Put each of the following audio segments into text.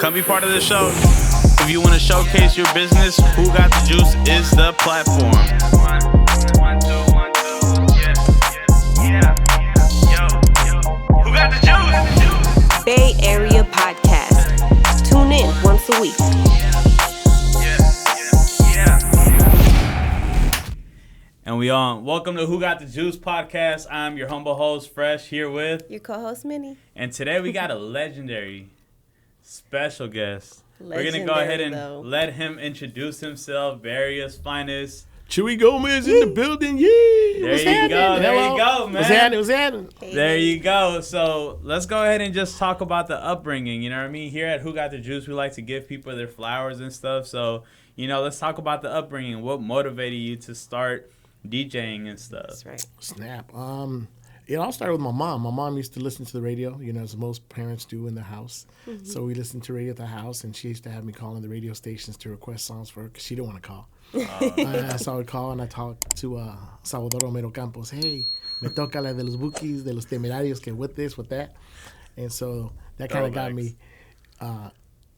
Come be part of the show. If you want to showcase your business, Who Got the Juice is the platform. One, two, yeah. Yo. Who got the juice? Bay Area Podcast. Tune in once a week. And we on. Welcome to Who Got the Juice podcast. I'm your humble host, Fresh, here with Your co-host, Minnie. And today we got a legendary special guest. We're going to go ahead and let him introduce himself, various finest. Chuy Gomez in the building, yeah. There you go, man. What's happening? Hey, There you go. So let's go ahead and just talk about the upbringing. You know what I mean? Here at Who Got the Juice, we like to give people their flowers and stuff. So, let's talk about the upbringing. What motivated you to start DJing and stuff? That's right. Snap. It all started with my mom. My mom used to listen to the radio, as most parents do in the house. Mm-hmm. So we listened to radio at the house, and she used to have me calling the radio stations to request songs for her because she didn't want to call. So I would call and I talked to Salvador Romero Campos. Hey, me toca la de los Bukis, de los Temerarios, que with this, with that. And so that kind of got me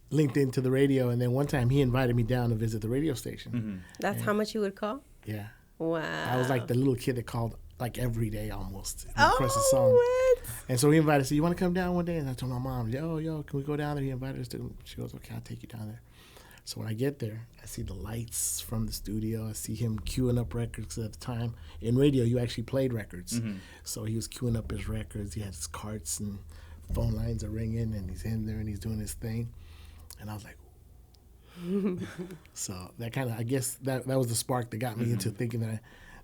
linked into the radio. And then one time he invited me down to visit the radio station. Mm-hmm. That's how much you would call? Yeah. Wow. I was like the little kid that called like every day almost. Request a song. What? And so he invited us, you want to come down one day? And I told my mom, yo, can we go down there? He invited us to. She goes, okay, I'll take you down there. So when I get there, I see the lights from the studio. I see him queuing up records. 'Cause at the time, in radio, you actually played records. Mm-hmm. So he was queuing up his records. He had his carts and phone lines are ringing, and he's in there and he's doing his thing. And I was like, so that kind of, I guess that was the spark that got me into thinking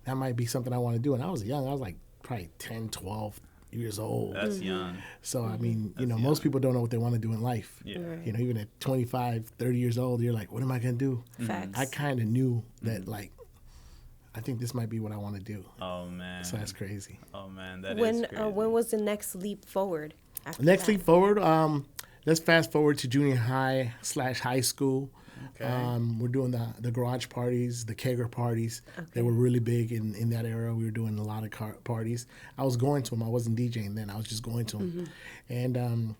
that might be something I want to do. And I was young. I was like probably 10, 12 years old. That's young. So, I mean, That's most people don't know what they want to do in life. Yeah. Right. Even at 25, 30 years old, you're like, what am I going to do? Facts. I kind of knew that, I think this might be what I want to do. Oh, man. So that's crazy. Oh, man. That When is crazy. when was the next leap forward? After Next that? leap forward, let's fast forward to junior high / high school. Okay. We're doing the garage parties, the kegger parties. Okay. They were really big in that era. We were doing a lot of parties. I was going to them. I wasn't DJing then. I was just going to them. Mm-hmm. And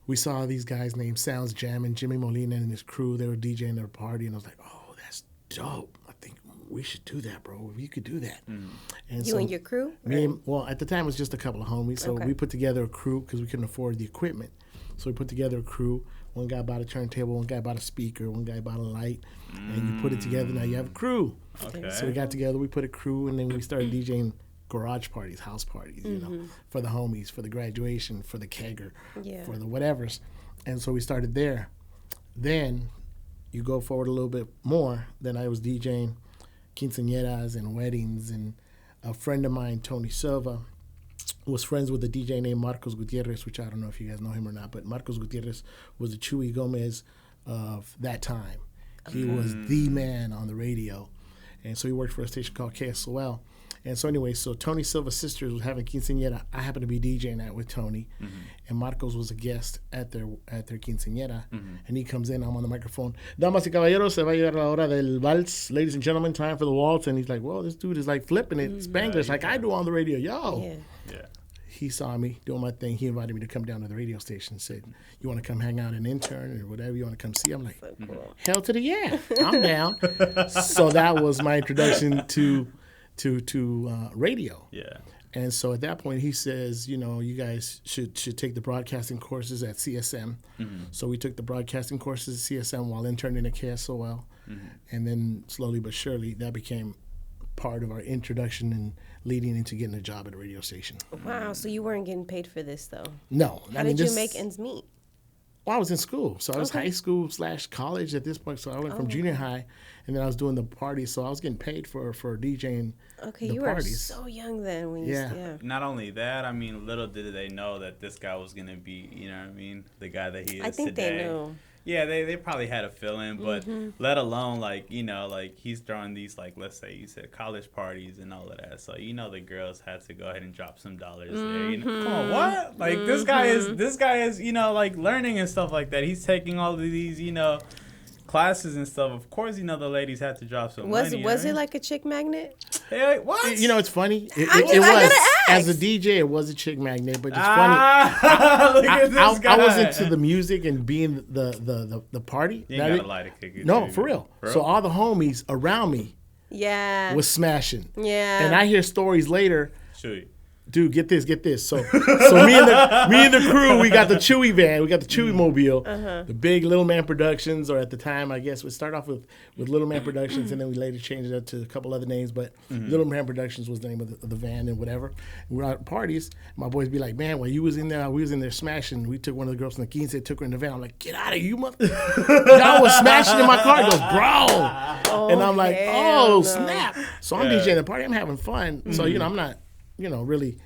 we saw these guys named Sounds Jam and Jimmy Molina and his crew. They were DJing their party. And I was like, oh, that's dope. I think we should do that, bro. You could do that. Mm. And You and your crew? well, at the time, it was just a couple of homies. So we put together a crew because we couldn't afford the equipment. So we put together a crew. One guy bought a turntable, one guy bought a speaker, one guy bought a light, and you put it together. Now you have a crew. Okay. So we got together, we put a crew, and then we started DJing garage parties, house parties, for the homies, for the graduation, for the kegger, for the whatevers. And so we started there. Then you go forward a little bit more. Then I was DJing quinceañeras and weddings, and a friend of mine, Tony Silva, was friends with a DJ named Marcos Gutierrez, which I don't know if you guys know him or not, but Marcos Gutierrez was the Chuy Gomez of that time. He was the man on the radio. And so he worked for a station called KaySuave. And so anyway, so Tony Silva's sisters was having quinceañera. I happened to be DJing that with Tony. Mm-hmm. And Marcos was a guest at their quinceañera. Mm-hmm. And he comes in, I'm on the microphone. Damas y caballeros, se va a llegar la hora del vals. Ladies and gentlemen, time for the waltz. And he's like, well, this dude is like flipping it, Spanglish, like I do on the radio. Yo. Yeah. He saw me doing my thing. He invited me to come down to the radio station and said, you want to come hang out and intern or whatever you want to come see? I'm like, hell to the yeah. I'm down. So that was my introduction to radio. Yeah. And so at that point, he says, you guys should take the broadcasting courses at CSM. Mm-hmm. So we took the broadcasting courses at CSM while interning at KSOL. Mm-hmm. And then slowly but surely, that became part of our introduction and leading into getting a job at a radio station. Wow, so you weren't getting paid for this, though? No. How did you make ends meet? Well, I was in school. So I was high school / college at this point. So I went from junior high, and then I was doing the parties. So I was getting paid for DJing Okay, the you parties. were so young then. When you Not only that, I mean, little did they know that this guy was going to be, the guy that he is today. I think they knew. Yeah, they probably had a feeling, but let alone, he's throwing these, let's say you said college parties and all of that. So, the girls had to go ahead and drop some dollars there. Come on, what? This guy is, learning and stuff like that. He's taking all of these, classes and stuff, of course, you know, the ladies had to drop some money. Was it like a chick magnet? Hey, what? You know, it's funny. It I was. gotta As a ask. DJ, it was a chick magnet, but it's Look at this funny. guy. I was into the music and being the party. You ain't got a lie to kick it. No, baby. for real. So all the homies around me Yeah. was smashing. Yeah. And I hear stories later. Chuy. Dude, get this. So me and the crew, we got the Chuy van, we got the Chuy mobile, the big Little Man Productions, or at the time, I guess we start off with Little Man Productions, and then we later changed it up to a couple other names, but Little Man Productions was the name of the van and whatever. And we're at parties, my boys be like, man, when you was in there, we was in there smashing. We took one of the girls from the Queens, took her in the van. I'm like, get out of here, you mother! Y'all was smashing in my car. He goes, bro, and I'm like, oh snap! So I'm DJing the party, I'm having fun. So you know, I'm not. Really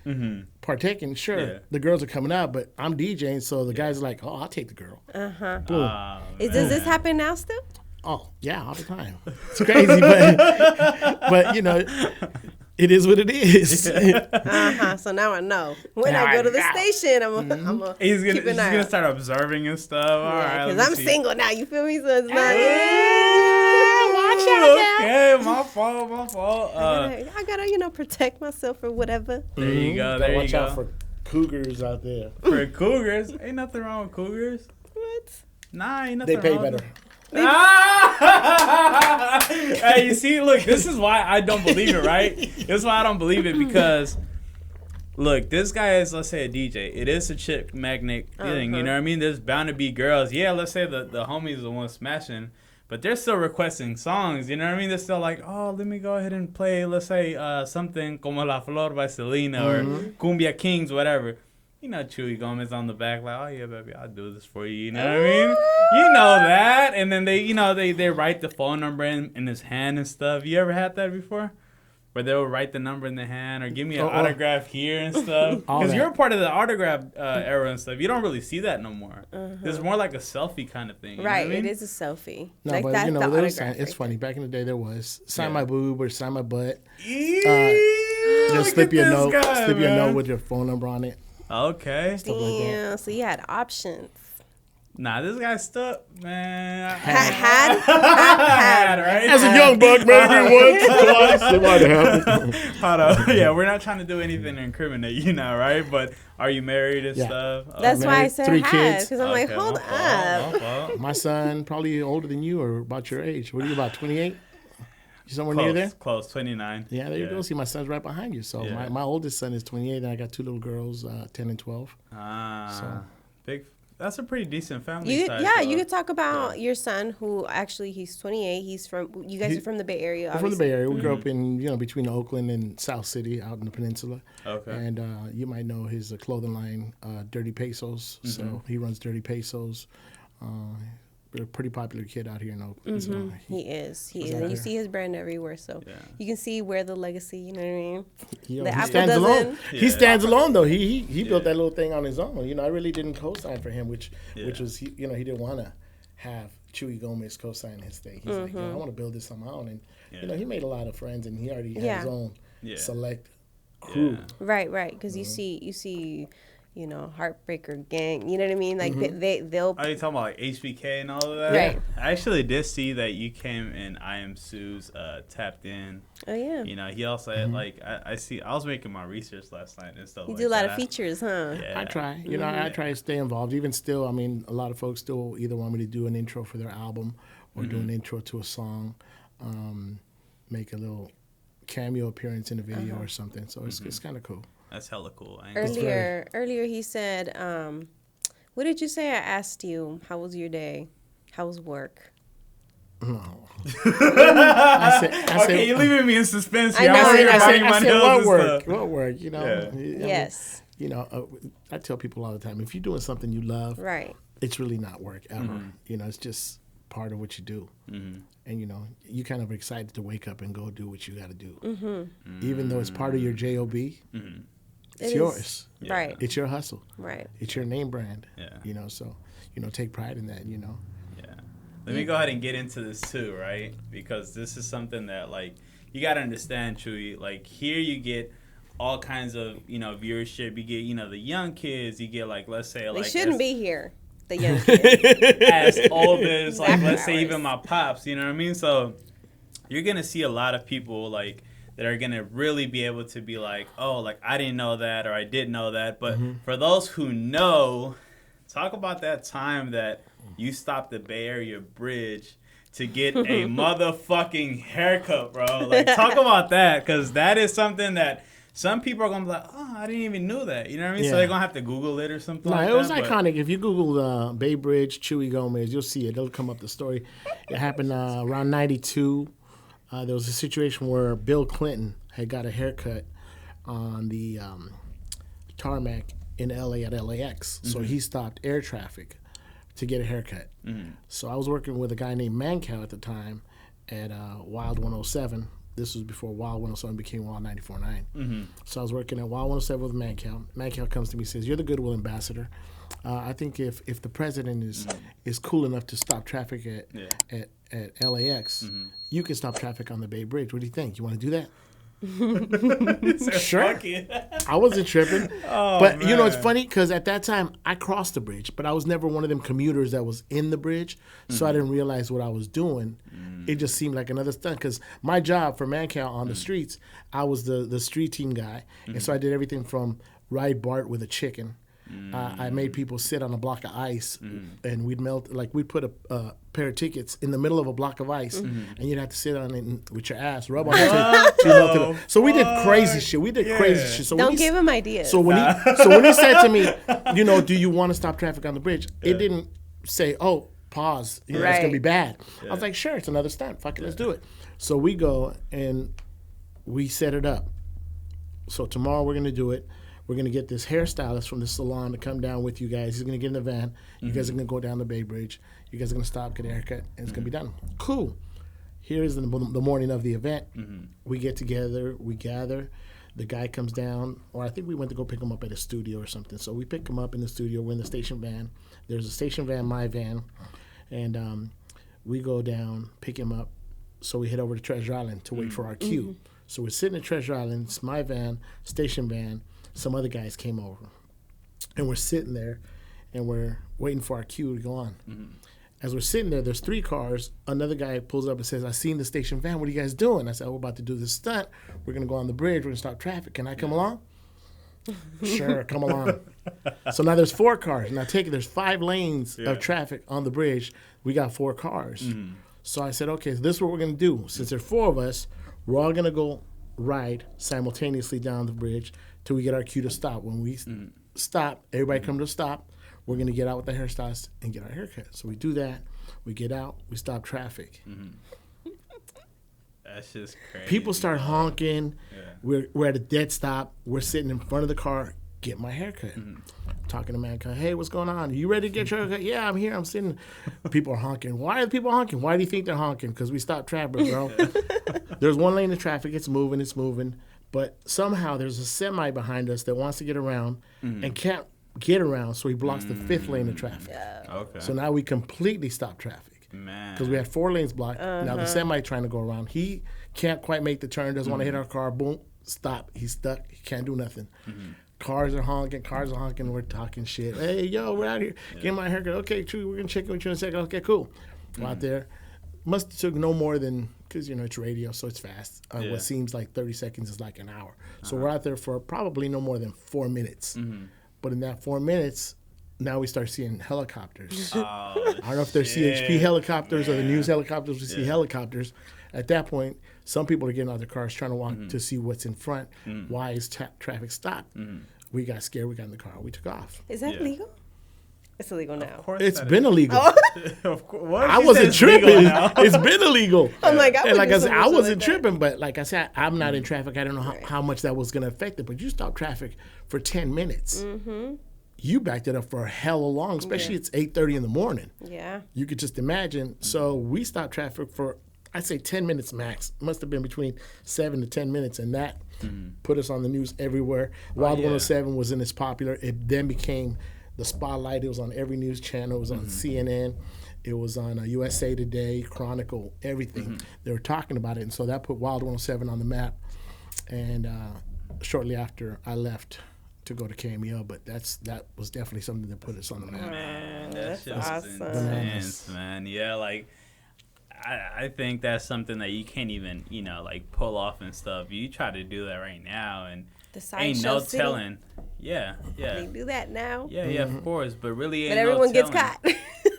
partaking. Sure, the girls are coming out, but I'm DJing, so the guys are like, "Oh, I'll take the girl." Boom. Does this happen now still? Oh, yeah, all the time. It's crazy, but you know, it is what it is. So now I know. When I go to the station, I'm gonna He's keep an eye gonna out. start observing and stuff. All right, Because let me I'm see. single now. You feel me? So it's not. Watch out now. Okay, my fault. I gotta, protect myself or whatever. There you go. Gotta There you watch out go. for cougars out there. For cougars, ain't nothing wrong with cougars. What? Nah, ain't They nothing pay wrong with better. Hey, you see, look, this is why I don't believe it, right? This is why I don't believe it, because look, this guy is, let's say, a DJ. It is a chick magnet thing, you know what I mean? There's bound to be girls. Yeah, let's say the homies are the ones smashing, but they're still requesting songs, you know what I mean? They're still like, oh, let me go ahead and play, let's say, something como La Flor by Selena or Cumbia Kings, whatever. You know, Chuy Gomez on the back, like, oh yeah, baby, I'll do this for you. You know what I mean? You know that. And then they write the phone number in his hand and stuff. You ever had that before? Where they'll write the number in the hand or give me an autograph here and stuff. Because you're a part of the autograph era and stuff. You don't really see that no more. It's more like a selfie kind of thing. You know Right, what I mean? it is a selfie. No, like but that's you know, the there was autograph. it's funny. Back in the day, there was sign my boob or sign my butt. Look Just slip at you a this note, guy, slip you a man. note with your phone number on it. Okay. Damn, so you had options. Nah, this guy's stuck, man. Had, right? As a young buck, maybe once or twice, it might happen. Hold on. Yeah, we're not trying to do anything to incriminate you now, right? But are you married and Yeah. stuff? That's why I married, said 3 had, kids. because I'm like, Okay, hold my fault, up. my fault. My son, probably older than you or about your age. What are you, about 28? You somewhere near there? Close, 29. Yeah, there you go. See, my son's right behind you. So Yeah. my oldest son is 28, and I got 2 little girls, 10 and 12. Big. That's a pretty decent family You, size. yeah, though. you could talk about your son, who actually he's 28. He's from. You guys are from the Bay Area. We're from the Bay obviously. Area. We grew up in, between Oakland and South City, out in the peninsula. Okay. And you might know his clothing line, Dirty Pesos. So he runs Dirty Pesos. A pretty popular kid out here in Oakland. So He is. He was is. out And you there. see his brand everywhere, so you can see where the legacy. You know what I mean? Yo, The he apple stands doesn't- alone. Yeah. He stands alone though. He built that little thing on his own. I really didn't co-sign for him, which was he didn't want to have Chuy Gomez co-sign his thing. He's like, I want to build this on my own, and he made a lot of friends, and he already had his own select crew. Right. Because you see. Heartbreaker Gang. You know what I mean? Like they'll. Are you talking about like HBK and all of that? Right. I actually did see that you came in I Am Sue's Tapped In. Oh yeah. You know, he also had like I was making my research last night and stuff. You like do a lot that. of features, huh? Yeah. I try. I try to stay involved. Even still, I mean, a lot of folks still either want me to do an intro for their album or do an intro to a song, make a little cameo appearance in a video or something. So it's kind of cool. That's hella cool. I ain't gonna lie. Earlier he said, what did you say? I asked you, how was your day? How was work? I said, Okay, you're leaving me in suspense I here. know, I'm sitting I here know. biting my I said, nails what and work? stuff. What work? You know. Yeah. I mean, Yes. I tell people all the time, if you're doing something you love, Right. it's really not work ever. It's just part of what you do. And you kind of excited to wake up and go do what you got to do. Even though it's part of your job, it's It yours. is. Yeah. Right. It's your hustle. Right. It's your name brand. Yeah. So take pride in that. Yeah. Let me go ahead and get into this too, right? Because this is something that like you gotta understand, Chuy. Like here you get all kinds of viewership. You get the young kids. You get like let's say They like shouldn't be here. the young kids. as old as, like, let's say Hours. even my pops, you know what I mean? So you're going to see a lot of people, like, that are going to really be able to be like, oh, like, I didn't know that, or I did know that. But for those who know, talk about that time that you stopped the Bay Area Bridge to get a motherfucking haircut, bro. Like, talk about that, because that is something that some people are going to be like, oh, I didn't even know that. You know what I mean? Yeah. So they're going to have to Google it or something No, like it was that. iconic. If you Google Bay Bridge, Chuy Gomez, you'll see it. It'll come up the story. It happened around 92. There was a situation where Bill Clinton had got a haircut on the tarmac in LA at LAX. So he stopped air traffic to get a haircut. So I was working with a guy named Mancow at the time at Wild 107. This was before Wild 107 became Wild 94.9. So I was working at Wild 107 with Mancow. Mancow comes to me and says, "You're the Goodwill ambassador. I think if the president is cool enough to stop traffic at LAX, you can stop traffic on the Bay Bridge. What do you think? You want to do that?" Sure. I wasn't tripping. But, you know, it's funny because at that time I crossed the bridge, but I was never one of them commuters that was in the bridge. So I didn't realize what I was doing. It just seemed like another stunt because my job for Mancow on the streets, I was the street team guy. And so I did everything from ride BART with a chicken. I made people sit on a block of ice, and we'd put a pair of tickets in the middle of a block of ice, and you'd have to sit on it with your ass, rub on it. So we did crazy shit. So Don't give him ideas. So when he said to me, you know, do you want to stop traffic on the bridge? It didn't say, oh, pause. You know, it's gonna be bad. I was like, sure, it's another stunt. Fuck it, let's do it. So we go and we set it up. So tomorrow we're gonna do it. We're going to get this hairstylist from the salon to come down with you guys. He's going to get in the van. You guys are going to go down the Bay Bridge. You guys are going to stop, get a haircut, and it's going to be done. Cool. Here is the morning of the event. We get together. We gather. The guy comes down, or I think we went to go pick him up at a studio or something. So we pick him up in the studio. We're in the station van. There's a station van, my van. And we go down, pick him up. So we head over to Treasure Island to wait for our cue. So we're sitting at Treasure Island. It's my van, station van. Some other guys came over, and we're sitting there, and we're waiting for our cue to go on. As we're sitting there, there's 3 cars. Another guy pulls up and says, "I seen the station van. What are you guys doing?" I said, "We're about to do this stunt. We're going to go on the bridge. We're going to stop traffic. Can I come along?" Sure, come along. So now there's 4 cars. Now take it, there's 5 lanes of traffic on the bridge. We got 4 cars. So I said, okay, so this is what we're going to do. Since there are 4 of us, we're all going to go ride simultaneously down the bridge till we get our cue to stop. When we stop, everybody come to a stop. We're going to get out with the hairstylist and get our haircut. So we do that. We get out. We stop traffic. That's just crazy. People start honking. We're at a dead stop. We're sitting in front of the car, get my haircut. Talking to Mankind, hey, what's going on? Are you ready to get your haircut? Yeah, I'm here. I'm sitting. People are honking. Why are the people honking? Why do you think they're honking? Because we stopped traffic, bro. There's one lane of traffic. It's moving. But somehow there's a semi behind us that wants to get around and can't get around, so he blocks the 5th lane of traffic. Okay. So now we completely stop traffic. Man. Because we had 4 lanes blocked. Now the semi trying to go around. He can't quite make the turn, doesn't want to hit our car. Boom, stop. He's stuck. He can't do nothing. Cars are honking. We're talking shit. Hey, yo, we're out here. Get my haircut. Okay, Chuy, we're going to check in with you in a second. Okay, cool. Go out there. Must have took no more than, because, you know, it's radio, so it's fast. What seems like 30 seconds is like an hour. So we're out there for probably no more than 4 minutes. But in that 4 minutes, now we start seeing helicopters. I don't know if they're CHP helicopters or the news helicopters. We see helicopters. At that point, some people are getting out of their cars trying to walk to see what's in front. Why is traffic stopped? We got scared. We got in the car. We took off. Is that legal? It's illegal now. Of course It's been illegal. Of course. I wasn't tripping. It's been illegal. I'm like, And like I said, I wasn't like tripping, but like I said, I'm not in traffic. I don't know how much that was going to affect it. But you stop traffic for 10 minutes. You backed it up for a hell of long, especially it's 8:30 in the morning. Yeah. You could just imagine. So we stopped traffic for, I'd say 10 minutes max. It must have been between 7 to 10 minutes, and that put us on the news everywhere. Wild 107 wasn't as popular. It then became the spotlight. It was on every news channel. It was on CNN. It was on USA Today, Chronicle, everything. They were talking about it, and so that put Wild 107 on the map. And shortly after I left to go to KMEL, but that was definitely something that put us on the map. Man, That's that shit was intense, man. Yeah, like I think that's something that you can't even, like pull off and stuff. You try to do that right now, and The ain't no Sideshow telling. Yeah. They do that now. Yeah, of course, but really ain't But everyone no gets telling. caught.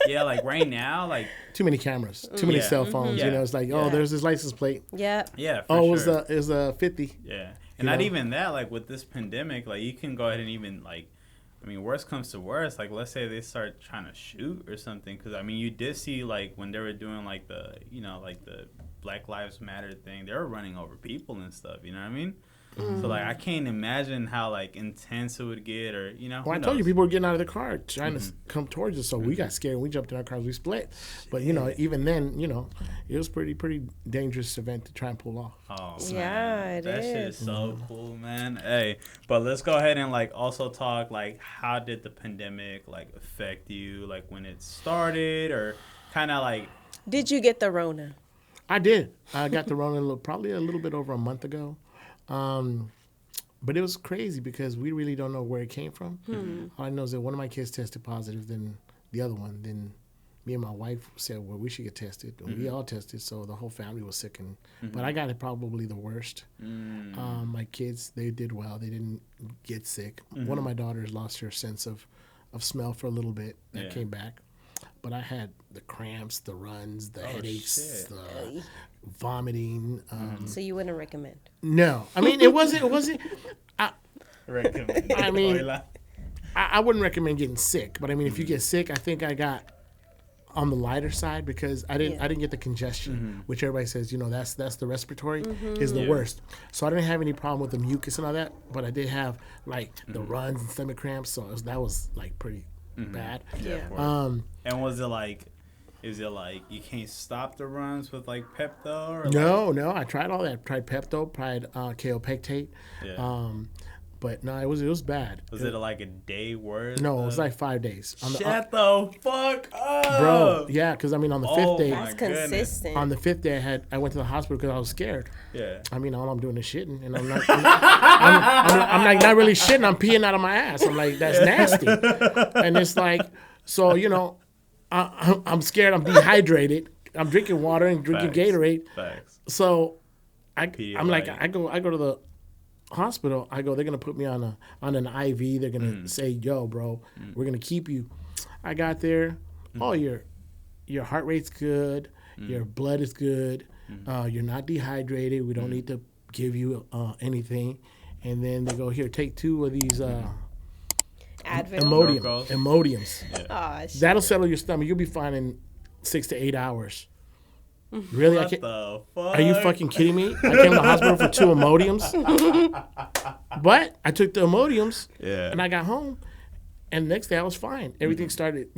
Yeah, like right now, like Too many cameras, too many Yeah. cell phones. Yeah. You know, it's like, oh, Yeah. there's this license plate. Yep. yeah, for Oh, sure. it was a 50. Yeah, and not even that. Like with this pandemic, like you can go ahead and even like, I mean, worst comes to worst. Like let's say they start trying to shoot or something, because I mean, you did see like when they were doing like the, like the Black Lives Matter thing, they were running over people and stuff. You know what I mean? So like I can't imagine how like intense it would get, or Well, I told you people were getting out of the car trying to come towards us, so we got scared. We jumped in our cars, we split. But even then, it was pretty dangerous event to try and pull off. Oh, Yeah, man. it That shit is. is so cool, man. Hey, but let's go ahead and like also talk like how did the pandemic like affect you, like when it started, or kind of like. Did you get the Rona? I did. I got the Rona probably a little bit over a month ago. But it was crazy because we really don't know where it came from. All I know is that one of my kids tested positive, then the other one. Then me and my wife said, well, we should get tested. And we all tested, so the whole family was sick. But I got it probably the worst. My kids, they did well. They didn't get sick. One of my daughters lost her sense of smell for a little bit. That came back. But I had the cramps, the runs, the headaches, the vomiting. So you wouldn't recommend? No, I mean it wasn't. Recommend. I mean, I wouldn't recommend getting sick, but I mean if you get sick, I think I got on the lighter side because I didn't get the congestion, which everybody says that's the respiratory is the worst. So I didn't have any problem with the mucus and all that, but I did have like the runs and stomach cramps, so that was like pretty bad. Yeah. And was it like? Is it like you can't stop the runs with like Pepto? Or No, I tried all that. Tried Pepto, tried Kaopectate. Yeah. But no, it was bad. Was it like a day worth? No, it was like 5 days. Shut the fuck up, Bro, yeah, because I mean on the fifth day, That's consistent. on the fifth day I went to the hospital because I was scared. Yeah. I mean, all I'm doing is shitting, and I'm like not really shitting. I'm peeing out of my ass. I'm like, that's nasty, and it's like, so I'm scared. I'm dehydrated. I'm drinking water and drinking Gatorade. Facts. So I'm like, Pedialyte. I go to the hospital. I go, they're gonna put me on an IV. They're gonna say, yo, bro, we're gonna keep you. I got there. Oh, your heart rate's good. Your blood is good. You're not dehydrated. We don't need to give you anything. And then they go, here, take 2 of these Advil. Imodiums. Oh, shit. That'll settle your stomach. You'll be fine in 6 to 8 hours. Really? What the fuck? Are you fucking kidding me? I came to the hospital for 2 Imodiums. But I took the Imodiums and I got home. And the next day I was fine. Everything started,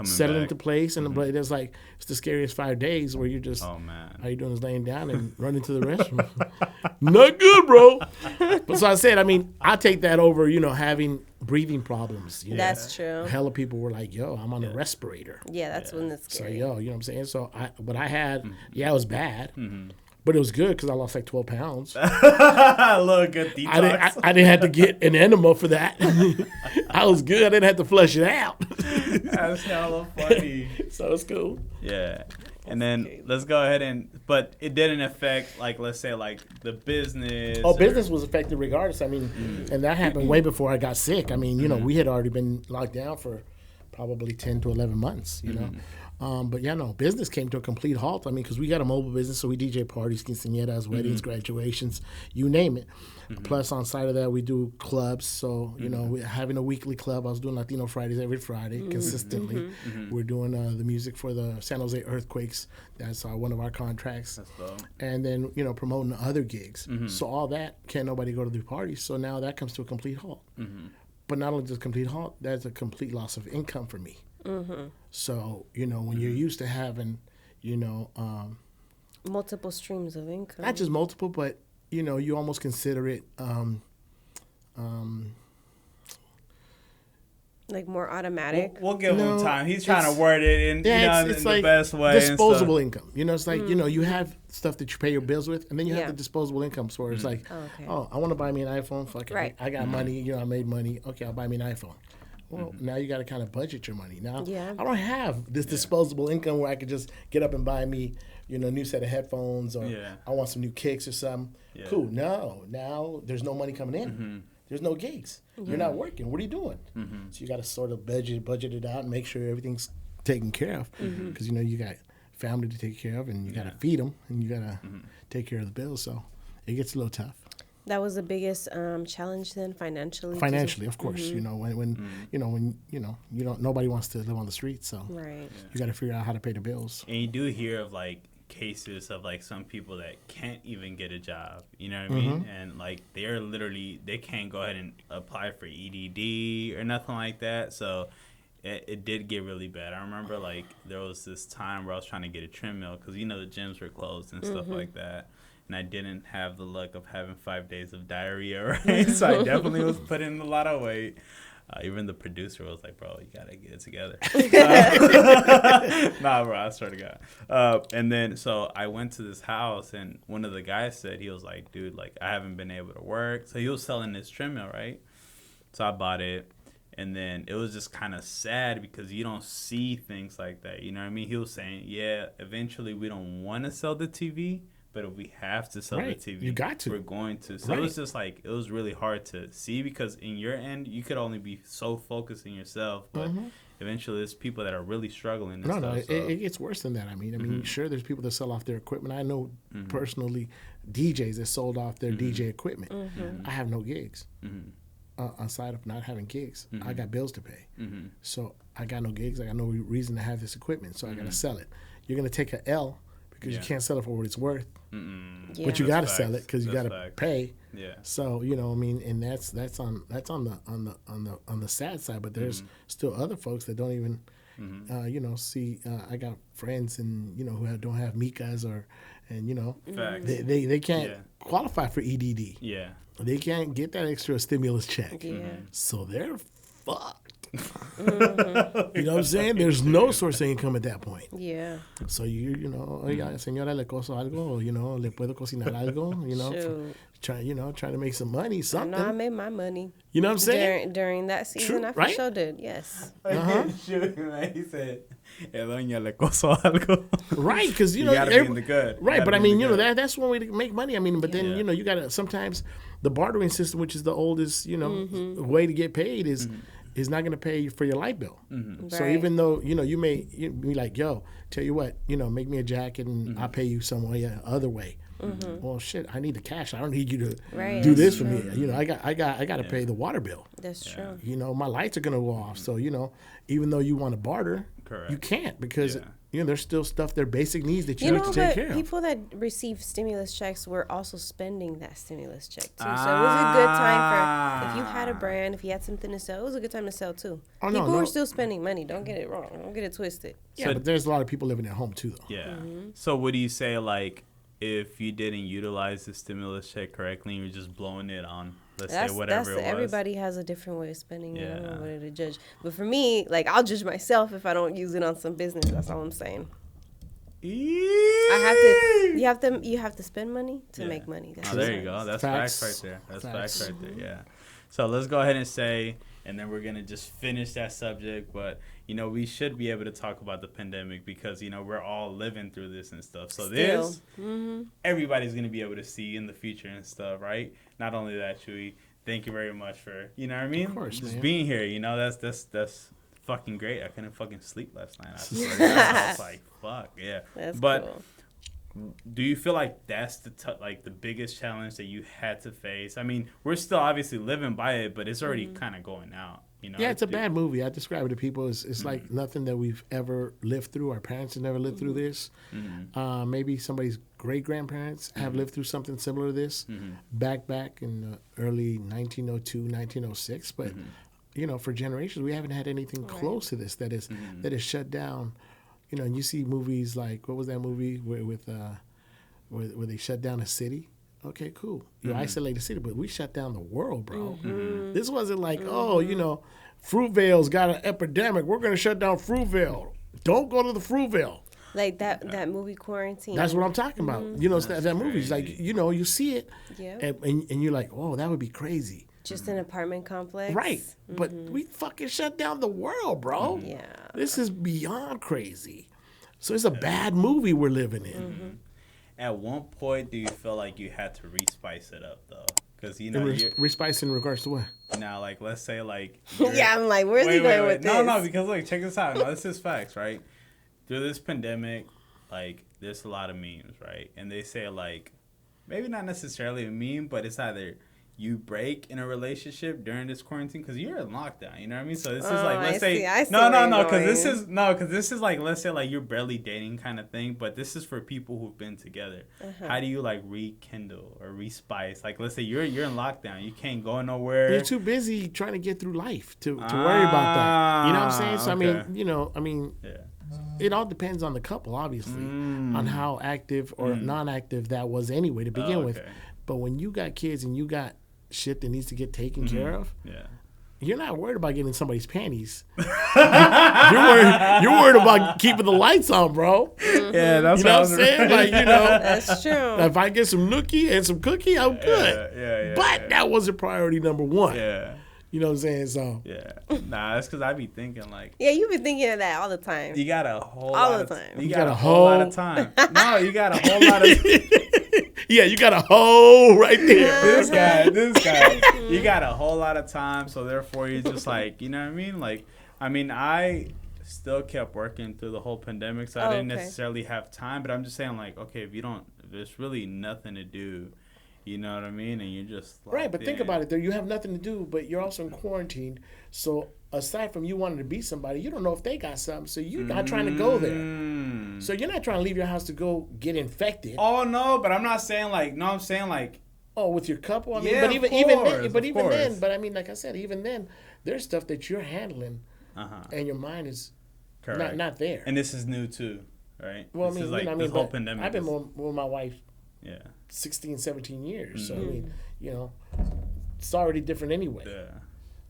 settling into place. And but it's like, it's the scariest 5 days where you're just, Oh man. all you doing is laying down and running to the restroom. Not good, bro. But so I said, I mean, I take that over, having breathing problems. That's true. Hella people were like, yo, I'm on a respirator. Yeah, that's when it's So, scary. yo, you know what I'm saying? So, I had, it was bad. But it was good because I lost like 12 pounds. Look, good detox. I didn't have to get an enema for that. I was good. I didn't have to flush it out. That's hella funny. So it's cool. Yeah. And then let's go ahead but it didn't affect, like, let's say, like, the business. Oh, business was affected regardless. I mean, and that happened way before I got sick. I mean, we had already been locked down for probably 10 to 11 months, But yeah, no, business came to a complete halt. I mean, because we got a mobile business, so we DJ parties, quinceañeras, weddings, graduations, you name it. Plus, on side of that, we do clubs. So, we're having a weekly club. I was doing Latino Fridays every Friday consistently. We're doing the music for the San Jose Earthquakes. That's one of our contracts. That's dope. And then, promoting the other gigs. So all that, can't nobody go to the parties. So now that comes to a complete halt. But not only just complete halt, that's a complete loss of income for me. So, when you're used to having, Multiple streams of income. not just multiple, but, you almost consider it, Like more automatic. We'll give him time. He's trying to it's- word it in, in like the best way. disposable income. You know, it's like, you have stuff that you pay your bills with, and then you have Yeah. the disposable income. So it's like, okay. I want to buy me an iPhone. Fuck it. Right. I got money. I made money. Okay, I'll buy me an iPhone. Well, now you got to kind of budget your money. Now, Yeah. I don't have this disposable income where I could just get up and buy me, a new set of headphones, or I want some new kicks or something. Yeah. Cool. No, now there's no money coming in. There's no gigs. You're not working. What are you doing? So you got to sort of budget it out and make sure everything's taken care of, because you got family to take care of, and you got to feed them, and you got to take care of the bills. So it gets a little tough. That was the biggest challenge then, financially. Financially, of course. When nobody wants to live on the street, so Right. you got to figure out how to pay the bills. And you do hear of like cases of like some people that can't even get a job, you know what I mean? And like they can't go ahead and apply for EDD or nothing like that. So it did get really bad. I remember like there was this time where I was trying to get a trim mill because the gyms were closed and stuff like that. And I didn't have the luck of having 5 days of diarrhea, right? So I definitely was putting a lot of weight. Even the producer was like, bro, you got to get it together. Nah, bro, I swear to God. And then, so I went to this house, and one of the guys said, he was like, dude, like, I haven't been able to work. So he was selling this trim mill, right? So I bought it. And then it was just kind of sad because you don't see things like that. You know what I mean? He was saying, yeah, eventually we don't want to sell the TV. But if we have to sell the TV, you got to. we're going to. So it was just like, it was really hard to see because in your end, you could only be so focused in yourself. But eventually there's people that are really struggling. And It gets worse than that. I mean, sure, there's people that sell off their equipment. I know personally DJs that sold off their DJ equipment. I have no gigs. Aside of not having gigs, I got bills to pay. So I got no gigs. I got no reason to have this equipment. So I got to sell it. You're going to take an L because you can't sell it for what it's worth. But you got to sell it because you got to pay. Yeah. So and that's on the sad side. But there's still other folks that don't even see. I got friends and who don't have Mikas they can't qualify for EDD. Yeah. They can't get that extra stimulus check. Yeah. So they're fucked. You know what I'm saying? There's no source of income at that point. Yeah. So oiga, señora, le coso algo, le puedo cocinar algo, trying to make some money, something. I know I made my money. You know what I'm saying? During that season, I for right? sure did. Yes. He said, doña le coso algo. Right, because you gotta be in the good. Right, but I mean, that's one way to make money. I mean, but then you gotta sometimes the bartering system, which is the oldest way to get paid, is not going to pay you for your light bill. So even though you may be like, yo, tell you what, make me a jacket and I'll pay you some way other way. Well, shit, I need the cash. I don't need you to do this for me. I got to pay the water bill. That's true. My lights are going to go off. So even though you want to barter, you can't because there's still stuff, their basic needs that you have to take care of. People that receive stimulus checks were also spending that stimulus check too. So it was a good time for if you had a brand, if you had something to sell, it was a good time to sell too. People were still spending money. Don't get it wrong. Don't get it twisted. Yeah, but there's a lot of people living at home too, though. Yeah. So what do you say, like, if you didn't utilize the stimulus check correctly, and you're just blowing it on, let's say whatever it was. Everybody has a different way of spending it. I don't know whether to judge. But for me, like, I'll judge myself if I don't use it on some business. That's all I'm saying. You have to spend money to make money. That's there you go. That's facts right there. That's facts right there. Yeah. So let's go ahead and say, and then we're gonna just finish that subject. But we should be able to talk about the pandemic because we're all living through this and stuff. So everybody's gonna be able to see in the future and stuff, right? Not only that, Chuy, thank you very much for Of course, just man. being here. That's fucking great. I couldn't fucking sleep last night. I was like, fuck yeah. That's but cool. do you feel like that's the biggest challenge that you had to face? I mean, we're still obviously living by it, but it's already kind of going out. Yeah, it's a bad movie. I describe it to people. It's like nothing that we've ever lived through. Our parents have never lived through this. Maybe somebody's great-grandparents have lived through something similar to this back in the early 1902, 1906. But, for generations, we haven't had anything close to this that is shut down. And you see movies like, what was that movie where they shut down a city? Okay, cool. You isolate the city, but we shut down the world, bro. This wasn't like, Fruitvale's got an epidemic. We're going to shut down Fruitvale. Don't go to the Fruitvale. Like that movie Quarantine. That's what I'm talking about. You know, that movie's like, you know, you see it, and you're like, oh, that would be crazy. Just an apartment complex. Right. But we fucking shut down the world, bro. Yeah. This is beyond crazy. So it's a bad movie we're living in. At what point do you feel like you had to respice it up, though? Because, you know, respice in regards to what? Now, like, let's say, like... Yeah, I'm like, where's he going with this? No, because, look, check this out. No, this is facts, right? Through this pandemic, like, there's a lot of memes, right? And they say, like, maybe not necessarily a meme, but it's either you break in a relationship during this quarantine because you're in lockdown, you know what I mean? So this is like, let's say, because this is like, let's say, like, you're barely dating kind of thing, but this is for people who've been together. How do you, like, rekindle or respice? Like, let's say you're in lockdown, you can't go nowhere. You're too busy trying to get through life to worry about that. You know what I'm saying? So I mean, it all depends on the couple, obviously, on how active or non-active that was anyway to begin with. But when you got kids and you got shit that needs to get taken care of, you're not worried about getting somebody's panties. you're worried about keeping the lights on, bro. Yeah, that's what I'm saying. Like, you know, that's true. If I get some nookie and some cookie, I'm good. But that wasn't priority number one. Yeah. You know what I'm saying? So nah, that's because I be thinking like. Yeah, you be thinking of that all the time. You got a whole all lot the of time. You got a whole lot of time. No, you got a whole lot of. Yeah, you got a hole right there. This guy, you got a whole lot of time, so therefore you're just like, you know what I mean? Like, I mean, I still kept working through the whole pandemic, so I didn't necessarily have time. But I'm just saying, like, okay, if there's really nothing to do, you know what I mean? And you're just like, right. But think about it, though. You have nothing to do, but you're also in quarantine. So aside from you wanting to be somebody, you don't know if they got something. So you're not trying to go there. So you're not trying to leave your house to go get infected. Oh no, but I'm not saying like. No, I'm saying like. Oh, with your couple. I mean, yeah, but even then, but I mean, like I said, even then, there's stuff that you're handling, and your mind is not there. And this is new too, right? Well, this I mean, is like this whole pandemic. I've been with my wife. 16, 17 years. So I mean, you know, it's already different anyway. Yeah.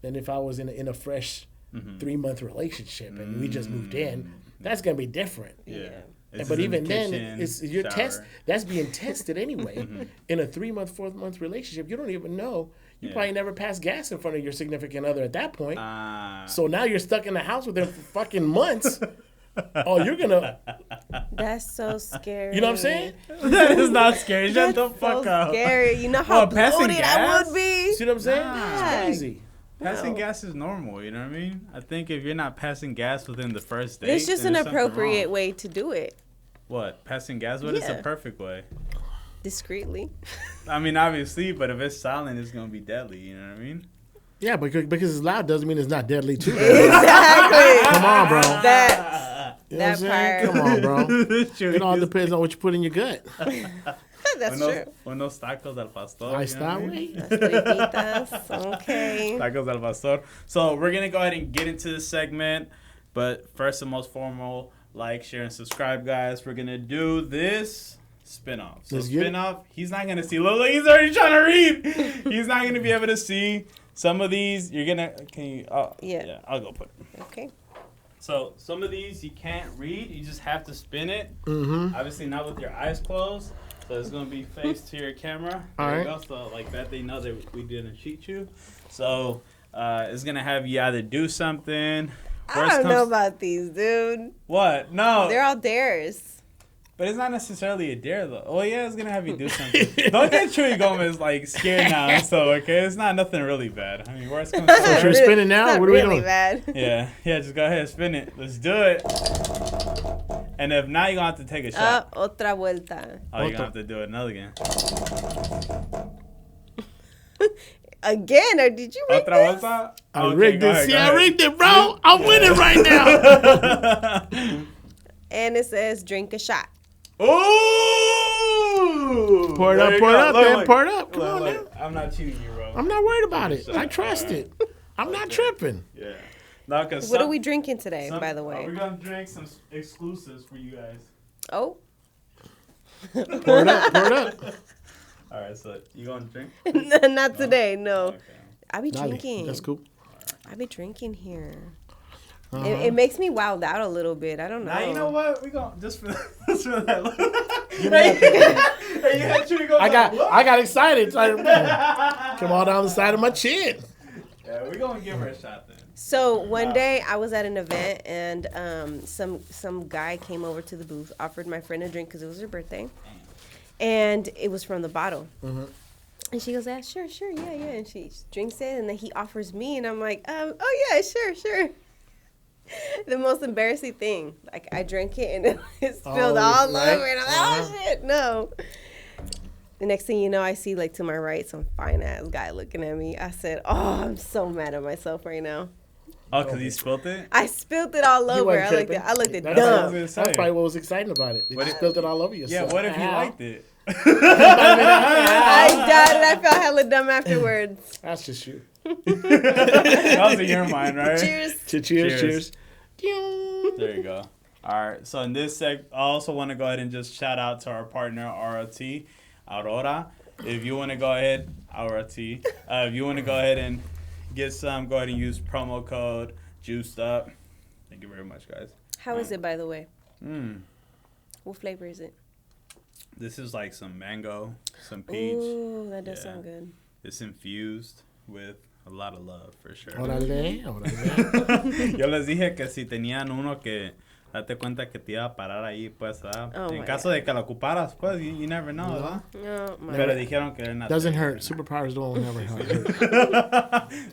Than if I was in a fresh 3-month relationship and we just moved in. That's gonna be different. Yeah. But even then, it's your test. That's being tested anyway. In a 3-month, 4-month relationship, you don't even know. You probably never passed gas in front of your significant other at that point. So now you're stuck in the house with them for fucking months. Oh, you're gonna. That's so scary. You know what I'm saying? That is not scary. Shut the fuck up. Scary. You know how bloated I would be. See what I'm saying? It's crazy. Passing gas is normal, you know what I mean? I think if you're not passing gas within the first date, it's just an appropriate way to do it. What? Passing gas? What is the perfect way? Discreetly. I mean, obviously, but if it's silent, it's gonna be deadly. You know what I mean? Yeah, because it's loud doesn't mean it's not deadly too. Exactly. Come on, bro. That part. Come on, bro. It all depends on what you put in your gut. That's true. Unos tacos al pastor. Ahí está, güey. Okay. Tacos al pastor. So we're going to go ahead and get into this segment. But first and most formal, like, share, and subscribe, guys. We're going to do this spinoff. So spinoff, he's not going to see. Look, he's already trying to read. He's not going to be able to see. Some of these, you're going to... Can you... Oh, yeah, I'll go put it. Okay. So some of these you can't read. You just have to spin it. Obviously not with your eyes closed. So it's going to be faced to your camera. There you go. So like that, they know that we didn't cheat you. So it's going to have you either do something. I don't know about these, dude. What? No. They're all dares. But it's not necessarily a dare, though. Oh, yeah, it's going to have you do something. Don't get Chuy Gomez, like, scared now and so, okay? It's not nothing really bad. I mean, worst comes to worst. So should we spin it now? What are we doing? Bad. Yeah, just go ahead and spin it. Let's do it. And if not, you're going to have to take a shot. Otra vuelta. Oh, you're going to have to do it another again. Again, or did you rig Otra this? vuelta? I rigged it. See, I rigged it, bro. I'm winning right now. And it says, drink a shot. Ooh! Pour it up, man. Pour it up. Come on, man. I'm not cheating you, bro. I'm not worried about it. I trust it. I'm not tripping. Yeah. No, cause what are we drinking today, by the way? We're going to drink some exclusives for you guys. Oh. Pour it up. All right, so you going to drink? Not today, no. Okay. I be drinking. That's cool. I be drinking here. It makes me wild out a little bit. I don't know. Now you know what? We gonna just for that. I got excited. Come all down the side of my chin. Yeah, we're gonna give her a shot then. So one day I was at an event and some guy came over to the booth, offered my friend a drink because it was her birthday, and it was from the bottle. Mm-hmm. And she goes, "Yeah, sure, yeah." And she drinks it, and then he offers me, and I'm like, "Oh yeah, sure." The most embarrassing thing, like I drank it and it spilled all over, and I'm like, "Oh shit, no." The next thing you know, I see like to my right some fine ass guy looking at me. I said, "Oh, I'm so mad at myself right now." Oh, because you spilled it? I spilled it all over. I looked at dumb. That's probably what was exciting about it. You spilled it all over yourself. Yeah, what if you liked it? I died and I felt hella dumb afterwards. That's just you. That was in your mind, right? Cheers. There you go. All right. So in this seg, I also want to go ahead and just shout out to our partner, ROT, Aurora. If you want to go ahead, if you want to go ahead and get some, go ahead and use promo code Juiced Up. Thank you very much, guys. How is it, by the way? What flavor is it? This is like some mango, some peach. Ooh, that does sound good. It's infused with a lot of love, for sure. Órale. Yo les dije que si tenían uno que date cuenta que te iba a parar ahí, pues, en caso de que lo ocuparas, pues, you never know, ¿verdad? No, Pero dijeron que not doesn't hurt. Superpowers don't never hurt.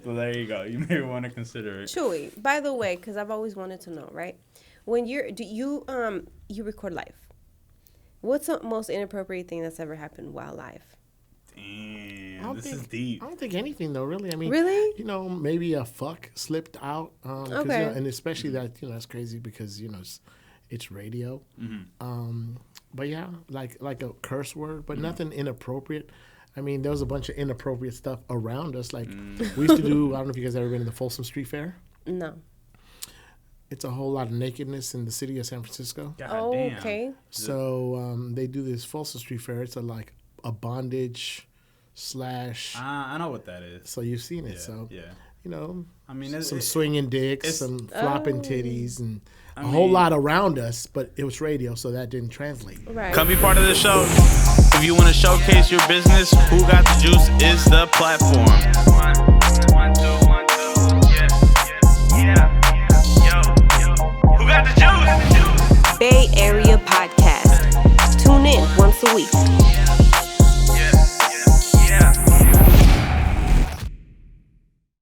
So there you go. You may want to consider it. Chuy, by the way, because I've always wanted to know, right? When you record live, what's the most inappropriate thing that's ever happened while live? Damn, this is deep. I don't think anything though, really. I mean, really? Maybe a fuck slipped out. Okay. And especially that, that's crazy because it's radio. Mm-hmm. But yeah, like a curse word, but nothing inappropriate. I mean, there was a bunch of inappropriate stuff around us. Like we used to do. I don't know if you guys ever been to the Folsom Street Fair. No. It's a whole lot of nakedness in the city of San Francisco. God damn. Okay. So they do this Folsom Street Fair. It's a bondage / I know what that is. So you've seen it. Yeah, so yeah. I mean, some swinging dicks, some flopping titties, and a whole lot around us. But it was radio, so that didn't translate. Right. Come be part of the show. If you want to showcase your business, Who Got the Juice is the platform. 1, 2, 1, 2. Yeah. Yo. Who got the juice? Bay Area Podcast. Tune in once a week.